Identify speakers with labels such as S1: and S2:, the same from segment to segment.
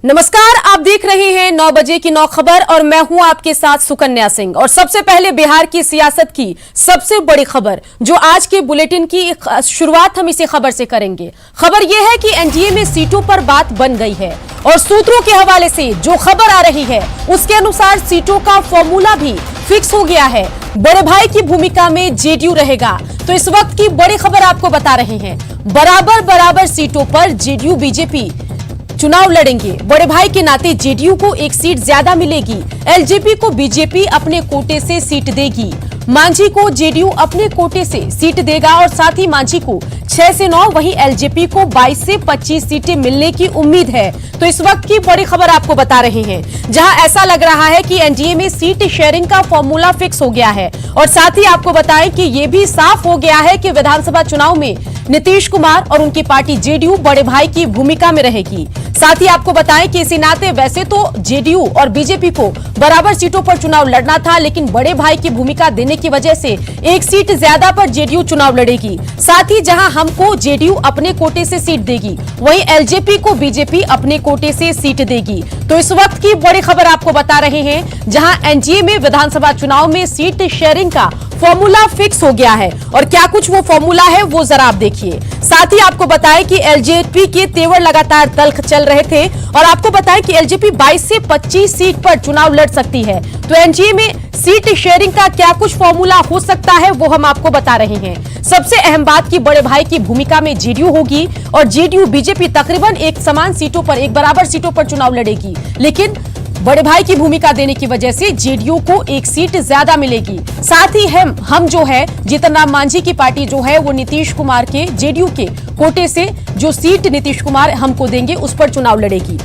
S1: नमस्कार, आप देख रहे हैं 9 बजे की 9 खबर और मैं हूं आपके साथ सुकन्या सिंह। और सबसे पहले बिहार की सियासत की सबसे बड़ी खबर जो आज के बुलेटिन की शुरुआत हम इसी खबर से करेंगे। खबर यह है कि एनडीए में सीटों पर बात बन गई है और सूत्रों के हवाले से जो खबर आ रही है उसके अनुसार सीटों का फॉर्मूला भी फिक्स हो गया है। बड़े भाई की भूमिका में जेडीयू रहेगा। तो इस वक्त की बड़ी खबर आपको बता रहे हैं, बराबर सीटों पर जेडीयू बीजेपी चुनाव लड़ेंगे। बड़े भाई के नाते जेडीयू को एक सीट ज्यादा मिलेगी। एलजेपी को बीजेपी अपने कोटे से सीट देगी। मांझी को जेडीयू अपने कोटे से सीट देगा और साथ ही मांझी को 6 से 9, वहीं एलजेपी को 22 से 25 सीटें मिलने की उम्मीद है। तो इस वक्त की बड़ी खबर आपको बता रहे हैं, जहां ऐसा लग रहा है कि एनडीए में सीट शेयरिंग का फॉर्मूला फिक्स हो गया है। और साथ ही आपको बताएं कि यह भी साफ हो गया है कि विधानसभा चुनाव में नीतीश कुमार और उनकी पार्टी जेडीयू बड़े भाई की भूमिका में रहेगी। साथ ही आपको बताएं कि इसी नाते वैसे तो जेडीयू और बीजेपी को बराबर सीटों पर चुनाव लड़ना था, लेकिन बड़े भाई की भूमिका देने की वजह से एक सीट ज्यादा पर जेडीयू चुनाव लड़ेगी। साथ ही जहां हमको जेडीयू अपने कोटे से सीट देगी, वहीं एलजेपी को बीजेपी अपने कोटे से सीट देगी। तो इस वक्त की बड़ी खबर आपको बता रहे हैं, जहां एनडीए में विधानसभा चुनाव में सीट शेयरिंग का फॉर्मूला फिक्स हो गया है। और क्या कुछ वो फॉर्मूला है वो जरा आप देखिए। साथ ही आपको बताएं कि एलजेपी के तेवर लगातार तल्ख चल रहे थे और आपको बताएं कि एलजेपी 22 से 25 सीट पर चुनाव लड़ सकती है। तो एनडीए में सीट शेयरिंग का क्या कुछ फॉर्मूला हो सकता है वो हम आपको बता रहे हैं। सबसे अहम बात कि बड़े भाई की भूमिका में जेडीयू होगी और जेडीयू बीजेपी तकरीबन एक समान सीटों पर, एक बराबर सीटों पर चुनाव लड़ेगी, लेकिन बड़े भाई की भूमिका देने की वजह से जेडीयू को एक सीट ज्यादा मिलेगी। साथ ही हम जो है जीतन राम मांझी की पार्टी जो है वो नीतीश कुमार के जेडीयू के कोटे से जो सीट नीतीश कुमार हमको देंगे उस पर चुनाव लड़ेगी।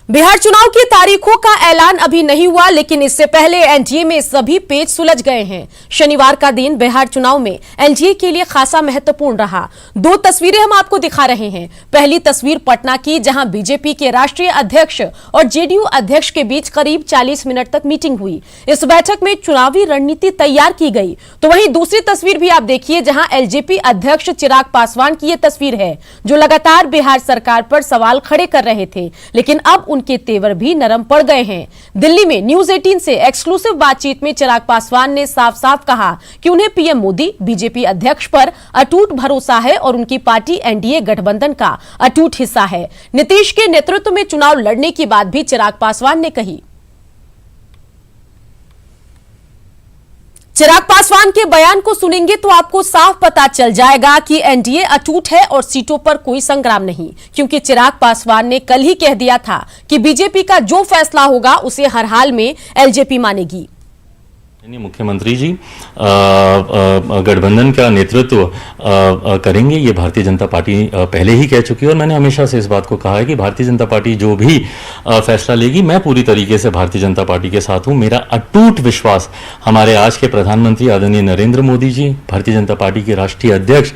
S1: बिहार चुनाव की तारीखों का ऐलान अभी नहीं हुआ, लेकिन इससे पहले एनडीए में सभी पेच सुलझ गए हैं। शनिवार का दिन बिहार चुनाव में एनडीए के लिए खासा महत्वपूर्ण रहा। 2 तस्वीरें हम आपको दिखा रहे हैं। पहली तस्वीर पटना की, जहां बीजेपी के राष्ट्रीय अध्यक्ष और जेडीयू अध्यक्ष के बीच करीब 40 मिनट तक मीटिंग हुई। इस बैठक में चुनावी रणनीति तैयार की गई। तो वहीं दूसरी तस्वीर भी आप देखिए, जहां एलजेपी अध्यक्ष चिराग पासवान की यह तस्वीर है, जो लगातार बिहार सरकार पर सवाल खड़े कर रहे थे, लेकिन अब उनके तेवर भी नरम पड़ गए हैं। दिल्ली में न्यूज 18 से एक्सक्लूसिव बातचीत में चिराग पासवान ने साफ साफ कहा कि उन्हें पीएम मोदी, बीजेपी अध्यक्ष पर अटूट भरोसा है और उनकी पार्टी एनडीए गठबंधन का अटूट हिस्सा है। नीतीश के नेतृत्व में चुनाव लड़ने की बात भी चिराग पासवान ने कही। चिराग पासवान के बयान को सुनेंगे तो आपको साफ पता चल जाएगा कि एनडीए अटूट है और सीटों पर कोई संग्राम नहीं, क्योंकि चिराग पासवान ने कल ही कह दिया था कि बीजेपी का जो फैसला होगा उसे हर हाल में एलजेपी मानेगी।
S2: मुख्यमंत्री जी गठबंधन का नेतृत्व करेंगे, ये भारतीय जनता पार्टी पहले ही कह चुकी है और मैंने हमेशा से इस बात को कहा है कि भारतीय जनता पार्टी जो भी फैसला लेगी, मैं पूरी तरीके से भारतीय जनता पार्टी के साथ हूं। मेरा अटूट विश्वास हमारे आज के प्रधानमंत्री आदरणीय नरेंद्र मोदी जी, भारतीय जनता पार्टी के राष्ट्रीय अध्यक्ष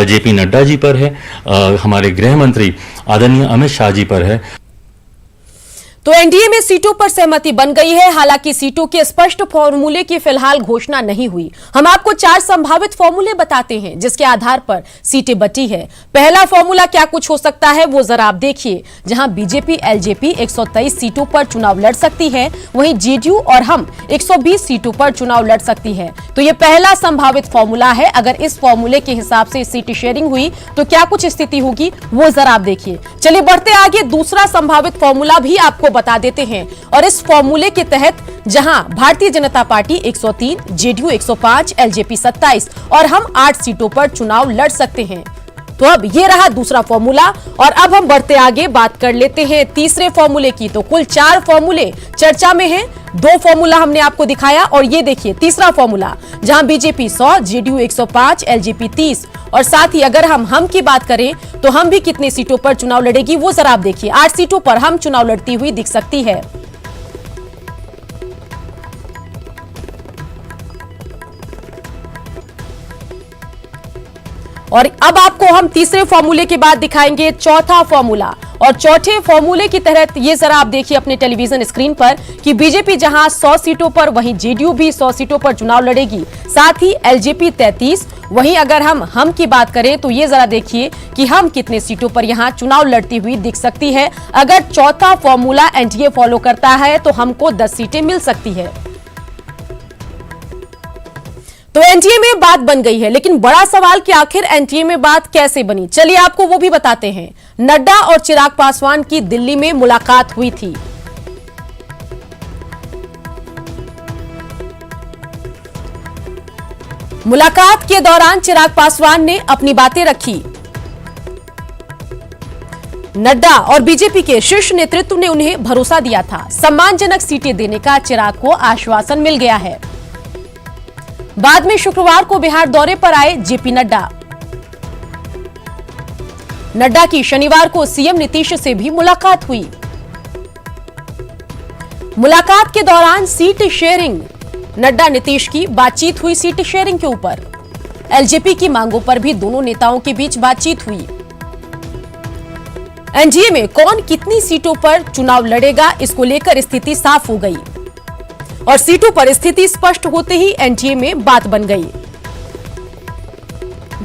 S2: जेपी नड्डा जी पर है, हमारे गृह मंत्री आदरणीय अमित शाह जी पर है।
S1: तो एनडीए में सीटों पर सहमति बन गई है। हालांकि सीटों के स्पष्ट फॉर्मूले की फिलहाल घोषणा नहीं हुई। हम आपको 4 संभावित फॉर्मूले बताते हैं जिसके आधार पर सीटें बटी है। पहला फॉर्मूला क्या कुछ हो सकता है वो जरा आप देखिए, जहां बीजेपी एलजेपी 123 सीटों पर चुनाव लड़ सकती है, वहीं जेडीयू और हम 120 सीटों पर चुनाव लड़ सकती है। तो यह पहला संभावित फॉर्मूला है। अगर इस फॉर्मूले के हिसाब से सीट शेयरिंग हुई तो क्या कुछ स्थिति होगी वो जरा आप देखिए। चलिए बढ़ते आगे, दूसरा संभावित फॉर्मूला भी आपको बता देते हैं। और इस फॉर्मूले के तहत जहां Bharatiya Janata party 103, JDU 105, LJP 27 और हम 8 सीटों पर चुनाव लड़ सकते हैं। तो अब ये रहा दूसरा फॉर्मूला और अब हम बढ़ते आगे बात कर लेते हैं तीसरे फॉर्मूले की। तो कुल 4 फॉर्मूले चर्चा में हैं। 2 फॉर्मूला हमने आपको दिखाया और ये देखिए तीसरा फॉर्मूला, जहां बीजेपी 100, जेडीयू 105, एलजेपी 30 और साथ ही अगर हम की बात करें तो हम भी कितने सीटों पर चुनाव लड़ेगी वो जरा आप देखिए। 8 सीटों पर हम चुनाव लड़ती हुई दिख सकती है। और अब आपको हम तीसरे फॉर्मूले के बाद दिखाएंगे चौथा फॉर्मूला और चौथे फॉर्मूले के तहत ये जरा आप देखिए अपने टेलीविजन स्क्रीन पर कि बीजेपी जहां 100 सीटों पर, वहीं जेडीयू भी 100 सीटों पर चुनाव लड़ेगी, साथ ही एलजेपी 33। वहीं अगर हम की बात करें तो ये जरा देखिए कि हम कितने सीटों पर यहां चुनाव लड़ती हुई दिख सकती है। अगर चौथा फॉर्मूला एनडीए फॉलो करता है तो हमको 10 सीटें मिल सकती है। तो एनडीए में बात बन गई है, लेकिन बड़ा सवाल कि आखिर एनडीए में बात कैसे बनी, चलिए आपको वो भी बताते हैं। नड्डा और चिराग पासवान की दिल्ली में मुलाकात हुई थी। मुलाकात के दौरान चिराग पासवान ने अपनी बातें रखी। नड्डा और बीजेपी के शीर्ष नेतृत्व ने उन्हें भरोसा दिया था। सम्मानजनक सीटें देने का चिराग को आश्वासन मिल गया है। बाद में शुक्रवार को बिहार दौरे पर आए जेपी नड्डा। नड्डा की शनिवार को सीएम नीतीश से भी मुलाकात हुई। मुलाकात के दौरान सीट शेयरिंग, नड्डा नीतीश की बातचीत हुई सीट शेयरिंग के ऊपर। एलजेपी की मांगों पर भी दोनों नेताओं के बीच बातचीत हुई। एनडीए में कौन कितनी सीटों पर चुनाव लड़ेगा, इसको लेकर स्थिति साफ हो गई और सीटों पर स्थिति स्पष्ट होते ही एनडीए में बात बन गई।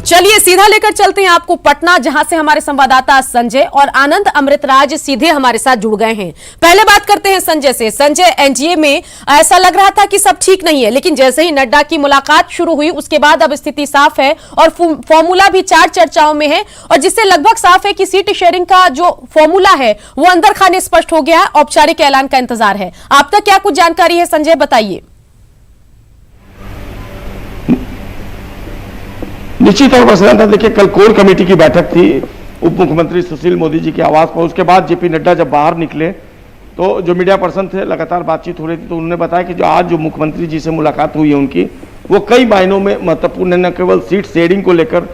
S1: चलिए सीधा लेकर चलते हैं आपको पटना, जहां से हमारे संवाददाता संजय और आनंद अमृतराज सीधे हमारे साथ जुड़ गए हैं। पहले बात करते हैं संजय से। संजय, एनडीए में ऐसा लग रहा था कि सब ठीक नहीं है, लेकिन जैसे ही नड्डा की मुलाकात शुरू हुई उसके बाद अब स्थिति साफ है और फॉर्मूला भी 4 चर्चाओं में है, और जिससे लगभग साफ है कि सीट शेयरिंग का जो फॉर्मूला है वो अंदर खाने स्पष्ट हो गया है। औपचारिक ऐलान का इंतजार है। आप तक क्या कुछ जानकारी है संजय, बताइए।
S3: निश्चित तौर पर सदन, देखिए कल कोर कमेटी की बैठक थी उप मुख्यमंत्री सुशील मोदी जी के आवास पर। उसके बाद जेपी नड्डा जब बाहर निकले तो जो मीडिया पर्सन थे, लगातार बातचीत हो रही थी, तो उन्होंने बताया कि जो आज जो मुख्यमंत्री जी से मुलाकात हुई है उनकी, वो कई मायनों में महत्वपूर्ण है। न केवल सीट शेयरिंग को लेकर,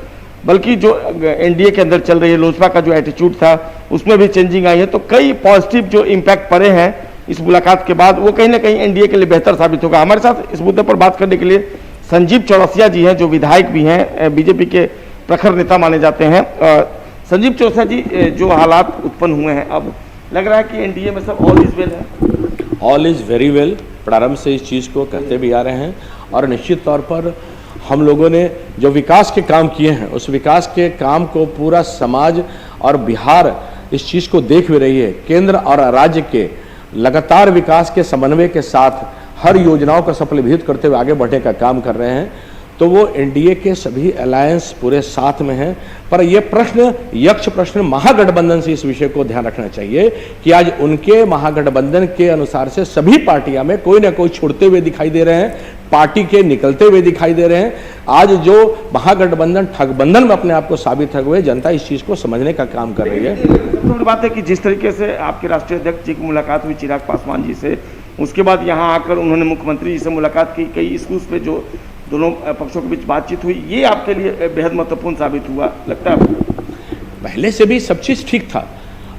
S3: बल्कि जो एनडीए के अंदर चल रही है लोजपा का जो एटीट्यूड था उसमें भी चेंजिंग आई है। तो कई पॉजिटिव जो इम्पैक्ट पड़े हैं इस मुलाकात के बाद, वो कहीं ना कहीं एनडीए के लिए बेहतर साबित होगा। हमारे साथ इस मुद्दे पर बात करने के लिए संजीव चौरसिया जी हैं, जो विधायक भी हैं, बीजेपी के प्रखर नेता माने जाते हैं। संजीव चौरसिया जी, जो हालात उत्पन्न हुए हैं, अब लग रहा है कि एनडीए में सब ऑल इज वेल है।
S4: ऑल इज वेरी वेल, प्रारंभ से इस चीज़ को कहते भी आ रहे हैं, और निश्चित तौर पर हम लोगों ने जो विकास के काम किए हैं उस विकास के काम को पूरा समाज और बिहार इस चीज़ को देख भी रही है। केंद्र और राज्य के लगातार विकास के समन्वय के साथ हर योजनाओं का सफलीभूत करते हुए आगे बढ़ने का काम कर रहे हैं। तो वो एनडीए के सभी अलायंस पूरे साथ में हैं। पर यह प्रश्न, यक्ष प्रश्न महागठबंधन से इस विषय को ध्यान रखना चाहिए कि आज उनके महागठबंधन के अनुसार से सभी पार्टियां में कोई ना कोई छुड़ते हुए दिखाई दे रहे हैं, पार्टी के निकलते हुए दिखाई दे रहे हैं। आज जो महागठबंधन ठगबंधन में अपने आप को साबित ठग हुए, जनता इस चीज को समझने का काम कर रही है।
S3: तो बात है कि जिस तरीके से आपके राष्ट्रीय अध्यक्ष जी की मुलाकात हुई चिराग पासवान जी से, उसके बाद यहाँ आकर उन्होंने मुख्यमंत्री जी से मुलाकात की, कई इश्यूज पे जो दोनों पक्षों के बीच बातचीत हुई, ये आपके लिए बेहद महत्वपूर्ण साबित हुआ लगता है आपको?
S4: पहले से भी सब चीज़ ठीक था,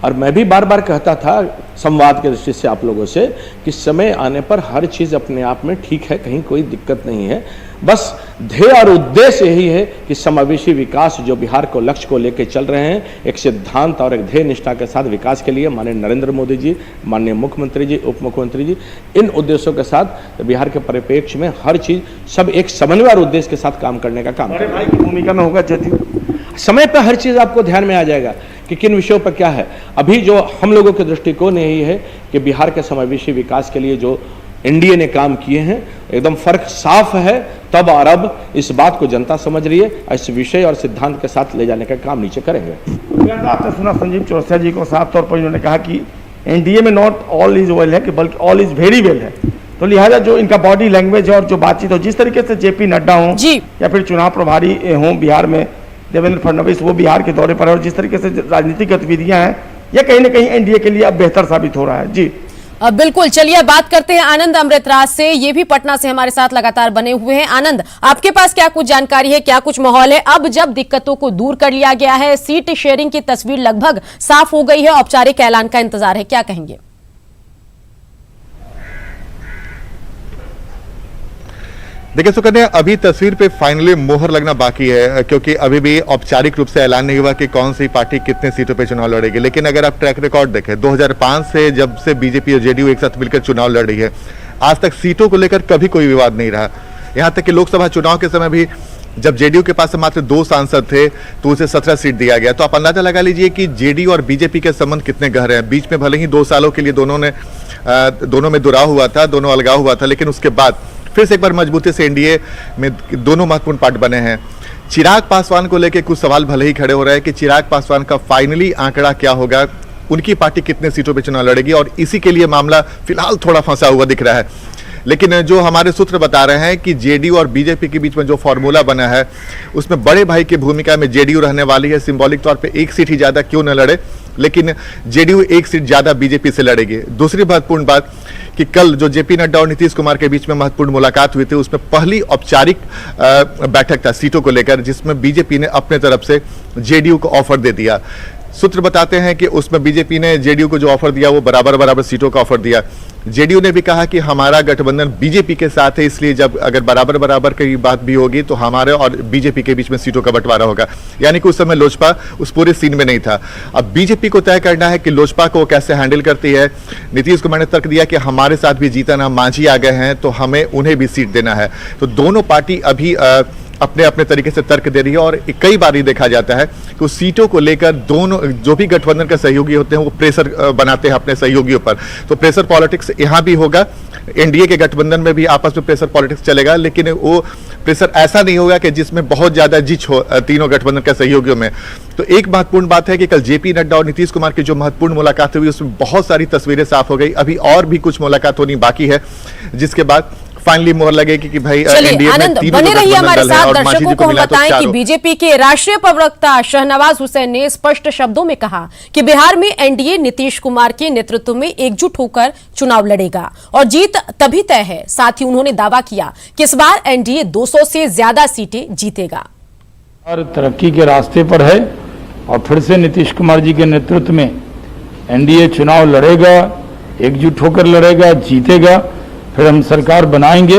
S4: और मैं भी बार बार कहता था संवाद के दृष्टि से आप लोगों से कि समय आने पर हर चीज़ अपने आप में ठीक है, कहीं कोई दिक्कत नहीं है। बस ध्येय और उद्देश्य यही है कि समावेशी विकास जो बिहार को लक्ष्य को लेकर चल रहे हैं, एक सिद्धांत और एक ध्येय निष्ठा के साथ विकास के लिए माननीय नरेंद्र मोदी जी, माननीय मुख्यमंत्री जी, उप मुख्यमंत्री जी, इन उद्देश्यों के साथ बिहार के परिप्रेक्ष्य में हर चीज़ सब एक समन्वय और उद्देश्य के साथ काम करने का काम।
S3: बड़े भाई की भूमिका में होगा जदयू,
S4: समय पर हर चीज़ आपको ध्यान में आ जाएगा कि किन विषयों पर क्या है। अभी जो हम लोगों के दृष्टिकोण यही है कि बिहार के समावेशी विकास के लिए जो एनडीए ने काम किए हैं, एकदम फर्क साफ है। तब और अब इस बात को जनता समझ रही है, इस विषय और सिद्धांत के साथ ले जाने का काम नीचे करेंगे।
S3: आपने सुना संजीव चौरसिया जी को, साफ तौर पर इन्होंने कहा कि एनडीए में नॉट ऑल इज वेल है, कि बल्कि ऑल इज वेरी वेल है। तो लिहाजा जो इनका बॉडी लैंग्वेज और जो बातचीत हो, जिस तरीके से जेपी नड्डा हो या फिर चुनाव प्रभारी हो बिहार में देवेंद्र फडणवीस, वो बिहार के दौरे पर है, और जिस तरीके से राजनीतिक गतिविधियां हैं, ये कहीं ना कहीं एनडीए के लिए अब बेहतर साबित हो रहा है। जी
S1: बिल्कुल, चलिए बात करते हैं आनंद अमृतराज से। ये भी पटना से हमारे साथ लगातार बने हुए हैं। आनंद, आपके पास क्या कुछ जानकारी है, क्या कुछ माहौल है? अब जब दिक्कतों को दूर कर लिया गया है, सीट शेयरिंग की तस्वीर लगभग साफ हो गई है, औपचारिक ऐलान का इंतजार है, क्या कहेंगे?
S5: देखिए सुकन्या, अभी तस्वीर पे फाइनली मोहर लगना बाकी है, क्योंकि अभी भी औपचारिक रूप से ऐलान नहीं हुआ कि कौन सी पार्टी कितने सीटों पे चुनाव लड़ेगी। लेकिन अगर आप ट्रैक रिकॉर्ड देखें, 2005 से जब से बीजेपी और जेडीयू एक साथ मिलकर चुनाव लड़ रही है, आज तक सीटों को लेकर कभी कोई विवाद नहीं रहा। यहाँ तक कि लोकसभा चुनाव के समय भी जब जेडीयू के पास मात्र 2 सांसद थे तो उसे 17 सीट दिया गया। तो आप अंदाजा लगा लीजिए कि जेडीयू और बीजेपी के संबंध कितने गहरे हैं। बीच में भले ही 2 सालों के लिए दोनों में दुराव हुआ था, दोनों अलगाव हुआ था, लेकिन उसके बाद फिर से एक बार मजबूती से एनडीए में दोनों महत्वपूर्ण पार्ट बने हैं। चिराग पासवान को लेकर कुछ सवाल भले ही खड़े हो रहे हैं कि चिराग पासवान का फाइनली आंकड़ा क्या होगा, उनकी पार्टी कितने सीटों पे चुनाव लड़ेगी, और इसी के लिए मामला फिलहाल थोड़ा फंसा हुआ दिख रहा है। लेकिन जो हमारे सूत्र बता रहे हैं कि जेडीयू और बीजेपी के बीच में जो फॉर्मूला बना है उसमें बड़े भाई की भूमिका में जेडीयू रहने वाली है। सिंबॉलिक तौर पे 1 सीट ही ज्यादा क्यों न लड़े, लेकिन जेडीयू 1 सीट ज्यादा बीजेपी से लड़ेगी। दूसरी महत्वपूर्ण बात कि कल जो जेपी नड्डा और नीतीश कुमार के बीच में महत्वपूर्ण मुलाकात हुई थी, उसमें पहली औपचारिक बैठक था सीटों को लेकर, जिसमें बीजेपी ने अपने तरफ से जेडीयू को ऑफर दे दिया। सूत्र बताते हैं कि उसमें बीजेपी ने जेडीयू को जो ऑफर दिया वो बराबर सीटों का ऑफर दिया। जेडीयू ने भी कहा कि हमारा गठबंधन बीजेपी के साथ है, इसलिए जब अगर बराबर की बात भी होगी तो हमारे और बीजेपी के बीच में सीटों का बंटवारा होगा। यानी कि उस समय लोजपा उस पूरे सीन में नहीं था। अब बीजेपी को तय करना है कि लोजपा को कैसे हैंडल करती है। नीतीश कुमार ने तर्क दिया कि हमारे साथ भी जीतन राम मांझी आ गए हैं तो हमें उन्हें भी सीट देना है। तो दोनों पार्टी अभी अपने अपने तरीके से तर्क दे रही है, और कई बार ये देखा जाता है कि सीटों को लेकर दोनों जो भी गठबंधन के सहयोगी होते हैं वो प्रेशर बनाते हैं अपने सहयोगियों पर। तो प्रेशर पॉलिटिक्स यहाँ भी होगा, एनडीए के गठबंधन में भी आपस में प्रेशर पॉलिटिक्स चलेगा, लेकिन वो प्रेशर ऐसा नहीं होगा कि जिसमें बहुत ज्यादा जिच हो तीनों गठबंधन के सहयोगियों में। तो एक महत्वपूर्ण बात है कि कल जेपी नड्डा और नीतीश कुमार की जो महत्वपूर्ण मुलाकात हुई उसमें बहुत सारी तस्वीरें साफ हो गई। अभी और भी कुछ मुलाकात होनी बाकी है, जिसके बाद फाइनली मोहर लगेगी कि भाई
S1: चलिए आनंद बने रहिए हमारे साथ। दर्शकों को हम बताएं कि बीजेपी के राष्ट्रीय प्रवक्ता शहनवाज हुसैन ने स्पष्ट शब्दों में कहा कि बिहार में एनडीए नीतीश कुमार के नेतृत्व में एकजुट होकर चुनाव लड़ेगा और जीत तभी तय है। साथ ही उन्होंने दावा किया कि इस बार एनडीए 200 से ज्यादा सीटें जीतेगा।
S6: और तरक्की के रास्ते पर है और फिर से नीतीश कुमार जी के नेतृत्व में एनडीए चुनाव लड़ेगा, एकजुट होकर लड़ेगा, जीतेगा। फिर हम सरकार बनाएंगे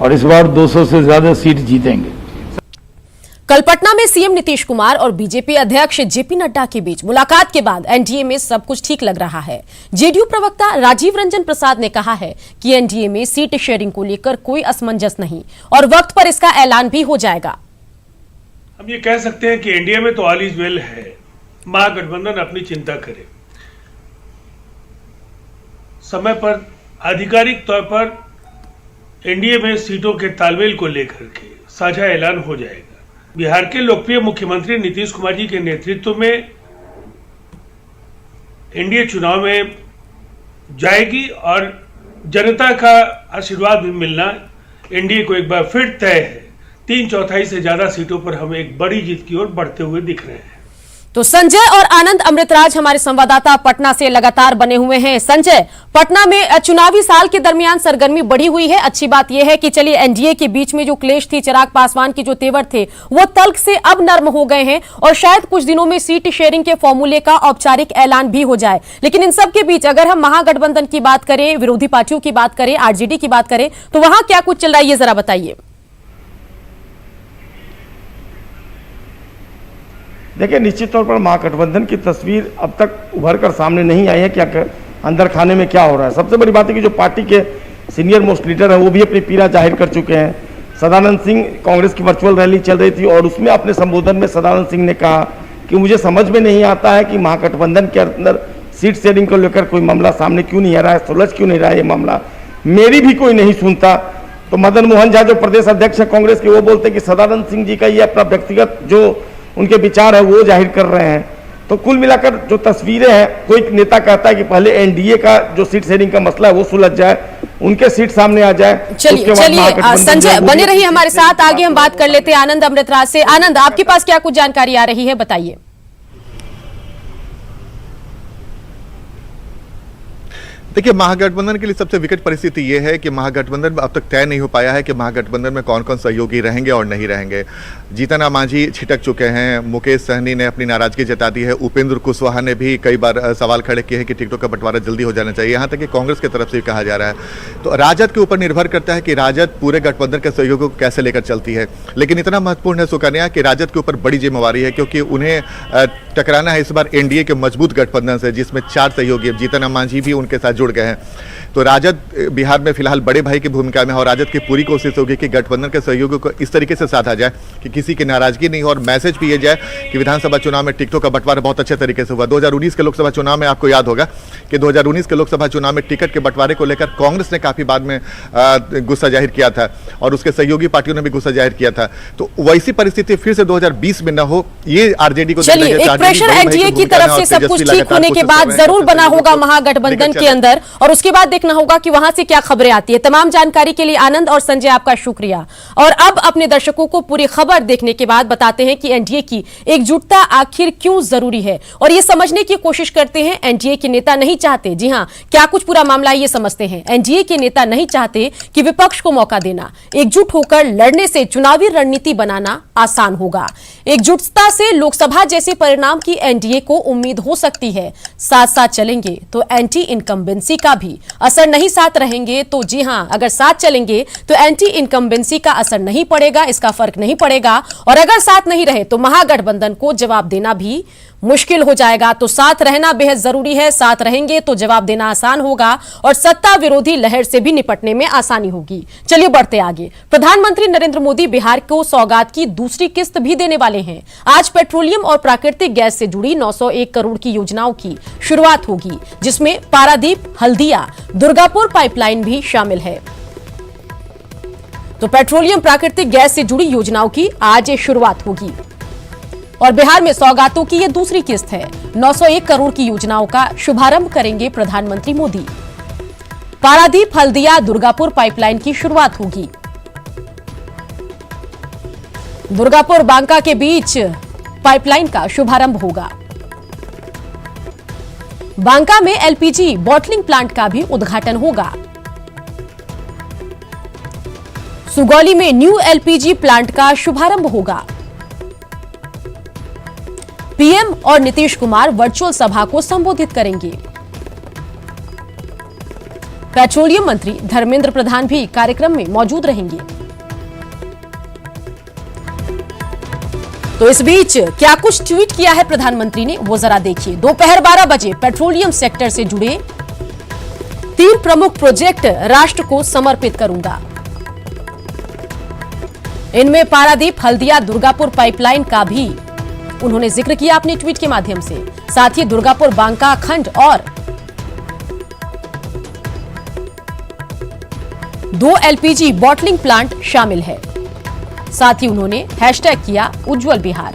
S6: और इस बार 200 से ज्यादा सीट जीतेंगे।
S1: कल पटना में सीएम नीतीश कुमार और बीजेपी अध्यक्ष जेपी नड्डा के बीच मुलाकात के बाद एनडीए में सब कुछ ठीक लग रहा है। जेडीयू प्रवक्ता राजीव रंजन प्रसाद ने कहा है कि एनडीए में सीट शेयरिंग को लेकर कोई असमंजस नहीं और वक्त पर इसका ऐलान भी हो जाएगा।
S7: हम ये कह सकते हैं कि एनडीए में तो ऑल इज वेल है, महागठबंधन अपनी चिंता करे। समय पर आधिकारिक तौर पर एनडीए में सीटों के तालमेल को लेकर के साझा ऐलान हो जाएगा। बिहार के लोकप्रिय मुख्यमंत्री नीतीश कुमार जी के नेतृत्व में एनडीए चुनाव में जाएगी और जनता का आशीर्वाद भी मिलना एनडीए को एक बार फिर तय है। 3/4 से ज्यादा सीटों पर हम एक बड़ी जीत की ओर बढ़ते हुए दिख रहे हैं।
S1: तो संजय और आनंद अमृतराज हमारे संवाददाता पटना से लगातार बने हुए हैं। संजय, पटना में चुनावी साल के दरमियान सरगर्मी बढ़ी हुई है। अच्छी बात यह है कि चलिए एनडीए के बीच में जो क्लेश थी, चिराग पासवान के जो तेवर थे वो तल्ख से अब नर्म हो गए हैं और शायद कुछ दिनों में सीट शेयरिंग के फॉर्मूले का औपचारिक ऐलान भी हो जाए। लेकिन इन सब के बीच अगर हम महागठबंधन की बात करें, विरोधी पार्टियों की बात करें, आरजेडी की बात करें, तो वहां क्या कुछ चल रहा है, ये जरा बताइए।
S3: देखिए, निश्चित तौर पर महागठबंधन की तस्वीर अब तक उभर कर सामने नहीं आई है कि अंदर खाने में क्या हो रहा है। सबसे बड़ी बात है कि जो पार्टी के सीनियर मोस्ट लीडर हैं वो भी अपनी पीड़ा जाहिर कर चुके हैं। सदानंद सिंह, कांग्रेस की वर्चुअल रैली चल रही थी और उसमें अपने संबोधन में सदानंद सिंह ने कहा कि मुझे समझ में नहीं आता है कि महागठबंधन के अंदर सीट शेयरिंग को लेकर कोई मामला सामने क्यों नहीं आ रहा है, सुलझ क्यों नहीं रहा है ये मामला, मेरी भी कोई नहीं सुनता। तो मदन मोहन झा जो प्रदेश अध्यक्ष है कांग्रेस के, वो बोलते कि सदानंद सिंह जी का ये अपना व्यक्तिगत जो उनके विचार है वो जाहिर कर रहे हैं। तो कुल मिलाकर जो तस्वीरें हैं, कोई नेता कहता है कि पहले एनडीए का जो सीट शेयरिंग का मसला है वो सुलझ जाए, उनके सीट सामने आ जाए।
S1: चलिए संजय बने रहिए हमारे साथ, आगे हम बात कर लेते हैं आनंद अमृतराज से। आनंद, आपके पास क्या कुछ जानकारी आ रही है, बताइए।
S5: देखिए, महागठबंधन के लिए सबसे विकट परिस्थिति ये है कि महागठबंधन में अब तक तय नहीं हो पाया है कि महागठबंधन में कौन कौन सहयोगी रहेंगे और नहीं रहेंगे। जीतन राम मांझी छिटक चुके हैं, मुकेश सहनी ने अपनी नाराजगी जता दी है, उपेंद्र कुशवाहा ने भी कई बार सवाल खड़े किए हैं कि टिकटों का बंटवारा जल्दी हो जाना चाहिए, यहाँ तक कि कांग्रेस की तरफ से कहा जा रहा है। तो राजद के ऊपर निर्भर करता है कि राजद पूरे गठबंधन के सहयोगों को कैसे लेकर चलती है। लेकिन इतना महत्वपूर्ण है सुकन्या कि राजद के ऊपर बड़ी जिम्मेवारी है, क्योंकि उन्हें टकराना है इस बार एनडीए के मजबूत गठबंधन से, जिसमें 4 सहयोगी, जीतन राम मांझी भी उनके साथ जुड़ गए हैं। तो राजद बिहार में फिलहाल बड़े भाई की भूमिका में है और राजद की पूरी कोशिश होगी कि गठबंधन के सहयोगियों को इस तरीके से साधा जाए कि किसी की नाराजगी नहीं हो और मैसेज भी ये जाए कि विधानसभा चुनाव में टिकटों का बंटवारा बहुत अच्छे तरीके से हुआ। 2019 के लोकसभा चुनाव में आपको याद होगा कि 2019 के लोकसभा चुनाव में टिकट के बंटवारे को लेकर कांग्रेस ने काफी बाद में गुस्सा जाहिर किया था और उसके सहयोगी पार्टियों ने भी गुस्सा जाहिर किया था। तो वैसी परिस्थिति फिर से 2020 में न हो, ये आरजेडी को
S1: चलिए, एक प्रेशर एनडीए की तरफ से सब कुछ ठीक होने के बाद जरूर बना होगा महागठबंधन के अंदर, और उसके बाद देखना होगा कि वहां से क्या खबरें आती है। तमाम जानकारी के लिए आनंद और संजय आपका शुक्रिया। और अब अपने दर्शकों को पूरी खबर देखने के बाद बताते हैं कि एनडीए की एकजुटता आखिर क्यों जरूरी है, और ये समझने की कोशिश करते हैं। एनडीए के नेता नहीं चाहते, जी हां, क्या कुछ पूरा मामला ये समझते हैं। एनडीए के नेता नहीं चाहते कि विपक्ष को मौका देना, एकजुट होकर लड़ने से चुनावी रणनीति बनाना आसान होगा। एकजुटता से लोकसभा जैसे परिणाम की एनडीए को उम्मीद हो सकती है। साथ साथ चलेंगे तो एंटी इनकम्बेंसी का भी असर नहीं, साथ रहेंगे तो जी हां, अगर साथ चलेंगे तो एंटी इनकम्बेंसी का असर नहीं पड़ेगा, इसका फर्क नहीं पड़ेगा। और अगर साथ नहीं रहे तो महागठबंधन को जवाब देना भी मुश्किल हो जाएगा। तो साथ रहना बेहद जरूरी है, साथ रहेंगे तो जवाब देना आसान होगा और सत्ता विरोधी लहर से भी निपटने में आसानी होगी। चलिए बढ़ते आगे। प्रधानमंत्री नरेंद्र मोदी बिहार को सौगात की दूसरी किस्त भी देने वाले हैं। आज पेट्रोलियम और प्राकृतिक गैस से जुड़ी 901 करोड़ की योजनाओं की शुरुआत होगी, जिसमें पारादीप, हल्दिया, दुर्गापुर पाइपलाइन भी शामिल है। तो पेट्रोलियम, प्राकृतिक गैस से जुड़ी योजनाओं की आज शुरुआत होगी और बिहार में सौगातों की यह दूसरी किस्त है। 901 करोड़ की योजनाओं का शुभारंभ करेंगे प्रधानमंत्री मोदी। पारादीप, हल्दिया, दुर्गापुर पाइपलाइन की शुरुआत होगी। दुर्गापुर बांका के बीच पाइपलाइन का शुभारंभ होगा। बांका में एलपीजी बॉटलिंग प्लांट का भी उद्घाटन होगा। सुगौली में न्यू एलपीजी प्लांट का शुभारंभ होगा। पीएम और नीतीश कुमार वर्चुअल सभा को संबोधित करेंगे। पेट्रोलियम मंत्री धर्मेंद्र प्रधान भी कार्यक्रम में मौजूद रहेंगे। तो इस बीच क्या कुछ ट्वीट किया है प्रधानमंत्री ने, वो जरा देखिए। दोपहर 12 बजे पेट्रोलियम सेक्टर से जुड़े 3 प्रमुख प्रोजेक्ट राष्ट्र को समर्पित करूंगा। इनमें पारादीप, हल्दिया, दुर्गापुर पाइपलाइन का भी उन्होंने जिक्र किया अपने ट्वीट के माध्यम से। साथ ही दुर्गापुर बांका खंड और 2 एलपीजी बॉटलिंग प्लांट शामिल है। साथ ही उन्होंने हैशटैग किया उज्जवल बिहार।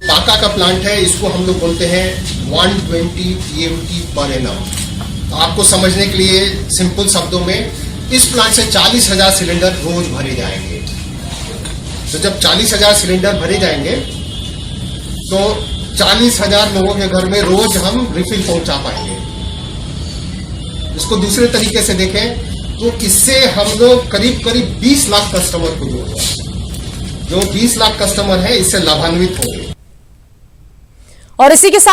S8: बांका का प्लांट है, इसको हम लोग बोलते हैं 120 TMT पर एनम। तो आपको समझने के लिए सिंपल शब्दों में, इस प्लांट से 40,000 सिलेंडर रोज भरे जाएंगे। तो जब 40,000 सिलेंडर भरे जाएंगे तो 40,000 लोगों के घर में रोज हम रिफिल पहुंचा पाएंगे। इसको दूसरे तरीके से देखें तो इससे हम लोग करीब 20 लाख कस्टमर को जोड़, जो 20 लाख कस्टमर है इससे लाभान्वित होंगे।
S1: और इसी के साथ